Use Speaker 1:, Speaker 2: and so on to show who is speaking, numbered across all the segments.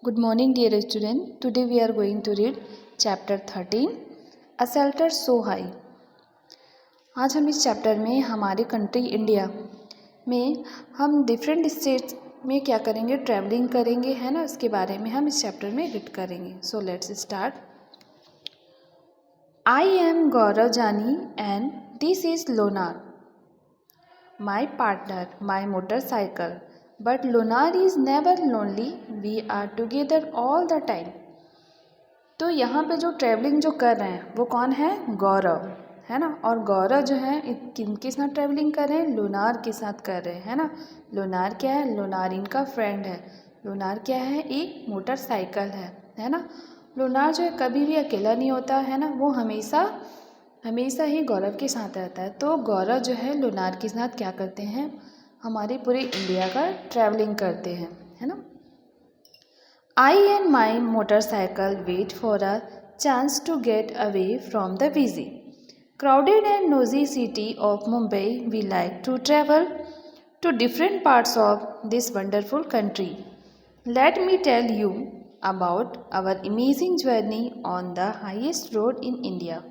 Speaker 1: Good morning, dear student. Today we are going to read chapter 13, A Shelter So High. आज हम इस chapter में हमारे country India में हम डिफरेंट स्टेट्स में क्या करेंगे, ट्रैवलिंग करेंगे, है ना। उसके बारे में हम इस चैप्टर में रीड करेंगे. So let's start. I am Gaurav Jani and this is Lunar, my partner, my motorcycle. But Lunar is never lonely. We are together all the time. तो यहाँ पे जो ट्रैवलिंग जो कर रहे हैं वो कौन है? गौरव, है ना. और गौरव जो है किनके साथ ट्रैवलिंग कर रहे हैं? लुनार के साथ कर रहे हैं, है ना. लुनार क्या है? लुनार इनका फ्रेंड है. लुनार क्या है? एक मोटरसाइकिल है ना. लुनार जो है कभी भी अकेला नहीं होता, है ना. वो हमेशा ही गौरव के साथ रहता है. तो गौरव जो है लुनार के साथ क्या करते हैं? हमारे पूरे इंडिया का ट्रैवलिंग करते हैं, है ना. I and my motorcycle wait for a chance to get away from the busy crowded and nosy city of Mumbai. We like to travel to different parts of this wonderful country. Let me tell you about our amazing journey on the highest road in India.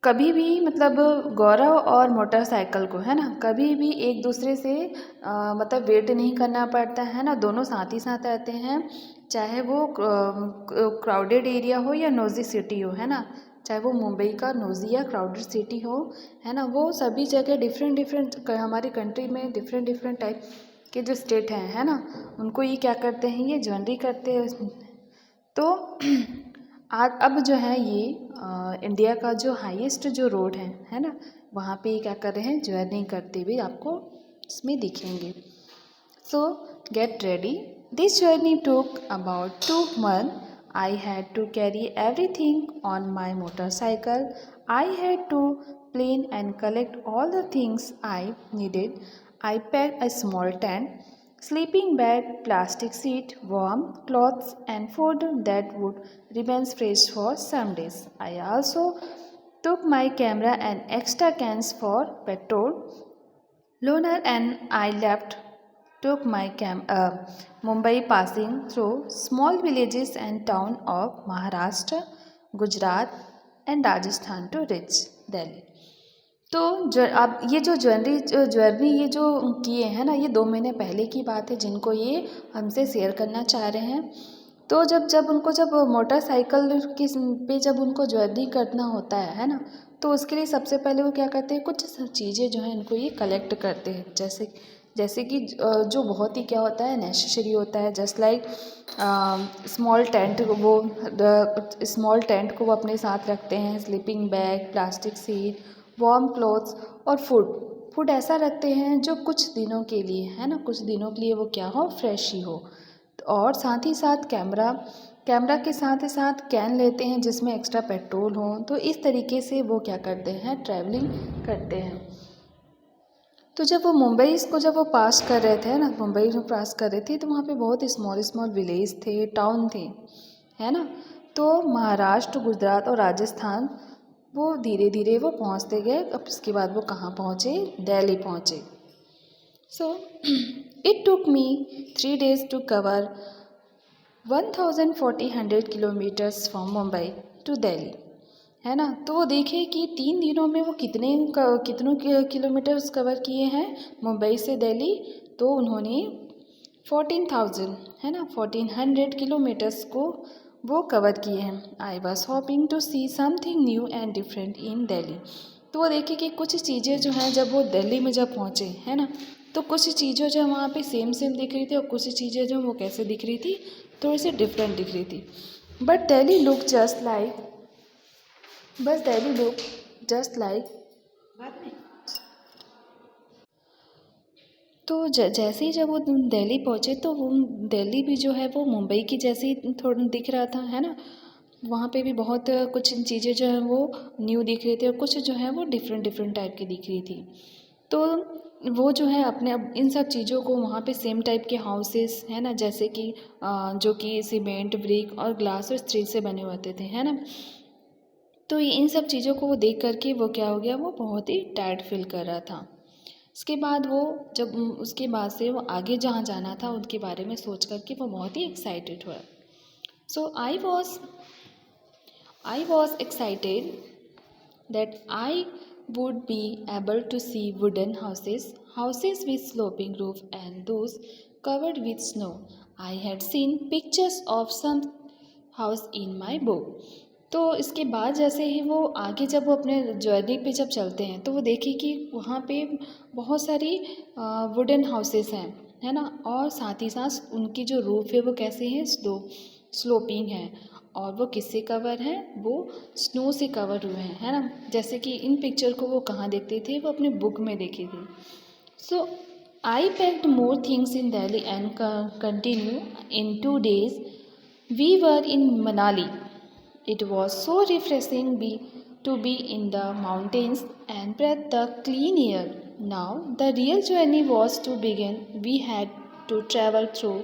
Speaker 1: कभी भी मतलब गौरव और motorcycle को, है ना, कभी भी एक दूसरे से मतलब वेट नहीं करना पड़ता है ना. दोनों साथ ही साथ रहते हैं, चाहे वो क्राउडेड एरिया हो या नोजी सिटी हो, है ना. चाहे वो मुंबई का नोजी या क्राउडेड सिटी हो, है ना. वो सभी जगह डिफरेंट हमारी कंट्री में डिफरेंट टाइप के जो स्टेट हैं, है ना, उनको ये क्या करते हैं, ये ज्वाइनरी करते हैं. तो आज अब जो है ये इंडिया का जो हाईएस्ट जो रोड है ना, वहाँ पे क्या कर रहे हैं, जर्नी करते हुए आपको इसमें दिखेंगे. So get ready. This journey took about 2 months. I had to carry everything on my motorcycle. I had to plan and collect all the things I needed. I packed a small tent, sleeping bag, plastic seat, warm clothes and food that would remain fresh for some days. I also took my camera and extra cans for petrol. Lunar and I took my Mumbai, passing through small villages and town of Maharashtra, Gujarat and Rajasthan to reach Delhi. तो अब ये जो jewellery ये जो किए हैं ना, ये 2 महीने पहले की बात है जिनको ये हमसे शेयर करना चाह रहे हैं. तो जब मोटरसाइकिल पे जब उनको ज्वेलरी करना होता है ना, तो उसके लिए सबसे पहले वो क्या करते हैं, कुछ चीज़ें जो हैं इनको ये कलेक्ट करते हैं. जैसे कि जो बहुत ही क्या होता है, नेसेसरी होता है. जस्ट लाइक स्मॉल टेंट को वो अपने साथ रखते हैं. Sleeping bag, plastic sheet, warm clothes और फूड ऐसा रखते हैं जो कुछ दिनों के लिए, है ना, कुछ दिनों के लिए वो क्या हो, फ्रेश ही हो. और साथ ही साथ कैमरा के साथ ही साथ कैन लेते हैं जिसमें एक्स्ट्रा पेट्रोल हो. तो इस तरीके से वो क्या करते हैं, ट्रैवलिंग करते हैं. तो जब वो पास कर रहे थे ना, मुंबई जो पास कर रहे थे, तो वहाँ पे बहुत स्मॉल विलेज थे, टाउन थे, है ना. तो महाराष्ट्र, गुजरात और राजस्थान वो धीरे धीरे वो पहुँचते गए. अब इसके बाद वो कहाँ पहुँचे, दिल्ली पहुँचे. So it took me 3 days to cover 1400 kilometres from Mumbai to Delhi, है ना. तो वो देखे कि 3 दिनों में वो कितनों किलोमीटर्स कवर किए हैं मुंबई से दिल्ली. तो उन्होंने 14,000, है ना, 1400 किलोमीटर्स को वो कवर किए हैं. I was hoping to see something new and different in Delhi. तो वो देखे कि कुछ चीज़ें जो हैं जब वो दिल्ली में जब पहुँचे, है ना, तो कुछ चीज़ें जो वहाँ पे सेम दिख रही थी और कुछ चीज़ें जो वो कैसे दिख रही थी, थोड़ी सी डिफरेंट दिख रही थी. But Delhi look just like तो जैसे ही जब वो दिल्ली पहुँचे तो वो दिल्ली भी जो है वो मुंबई की जैसी थोड़ा दिख रहा था, है ना. वहाँ पे भी बहुत कुछ चीज़ें जो हैं वो न्यू दिख रही थी और कुछ जो है वो डिफरेंट टाइप की दिख रही थी. तो वो जो है अपने अब इन सब चीज़ों को वहाँ पे सेम टाइप के हाउसेस, है ना, जैसे कि जो कि सीमेंट, ब्रिक और ग्लास और स्टील से बने होते थे, है ना. तो इन सब चीज़ों को वो देख करके वो क्या हो गया, वो बहुत ही टायर्ड फील कर रहा था. उसके बाद वो जब उसके बाद से वो आगे जहाँ जाना था उनके बारे में सोच करके वो बहुत ही एक्साइटेड हुआ. So I was excited that I would be able to see wooden houses with sloping roof and those covered with snow. I had seen pictures of some house in my book. तो इसके बाद जैसे ही वो आगे जब वो अपने journey पे जब चलते हैं तो वो देखे कि वहाँ पे बहुत सारी वुडन हाउसेस हैं, है ना, और साथ ही साथ उनकी जो रूफ है वो कैसे हैं, स्लोपिंग है, और वो किससे कवर हैं, वो स्नो से कवर हुए हैं, है ना. जैसे कि इन पिक्चर को वो कहाँ देखते थे, वो अपने बुक में देखे थे. So I packed more things in Delhi and continue in 2 days. We were in Manali. It was so refreshing to be in the mountains and breathe the clean air. Now the real journey was to begin. We had to travel through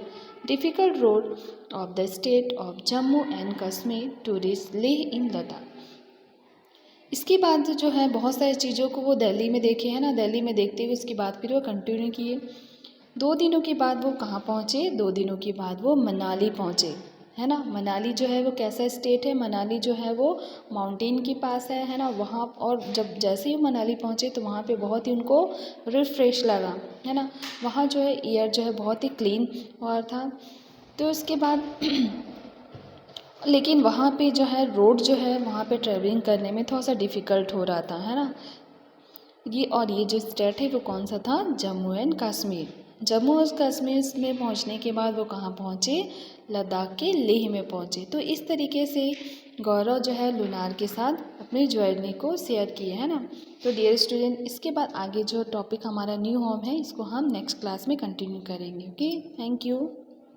Speaker 1: difficult road of the state of Jammu and Kashmir to reach Leh in Ladakh. इसके बाद जो है बहुत सारी चीज़ों को वो दिल्ली में देखे, है ना. दिल्ली में देखते हुए उसके बाद फिर वो कंटिन्यू किए. 2 दिनों के बाद वो कहाँ पहुँचे, 2 दिनों के बाद वो मनाली पहुँचे, है ना. मनाली जो है वो कैसा स्टेट है, मनाली जो है वो माउंटेन के पास है ना. वहाँ और जब जैसे ही मनाली पहुँचे तो वहाँ पे बहुत ही उनको रिफ्रेश लगा, है ना. वहाँ जो है एयर जो है बहुत ही क्लीन और था. तो इसके बाद लेकिन वहाँ पे जो है रोड जो है वहाँ पे ट्रैवलिंग करने में थोड़ा सा डिफ़िकल्ट हो रहा था, है ना. ये जो स्टेट है वो कौन सा था, जम्मू एंड कश्मीर. जम्मू और कश्मीर में पहुंचने के बाद वो कहाँ पहुँचे, लद्दाख के लेह में पहुँचे. तो इस तरीके से गौरव जो है लुनार के साथ अपनी जर्नी को शेयर किए, है ना. तो डियर स्टूडेंट, इसके बाद आगे जो टॉपिक हमारा न्यू होम है इसको हम नेक्स्ट क्लास में कंटिन्यू करेंगे. Okay, thank you.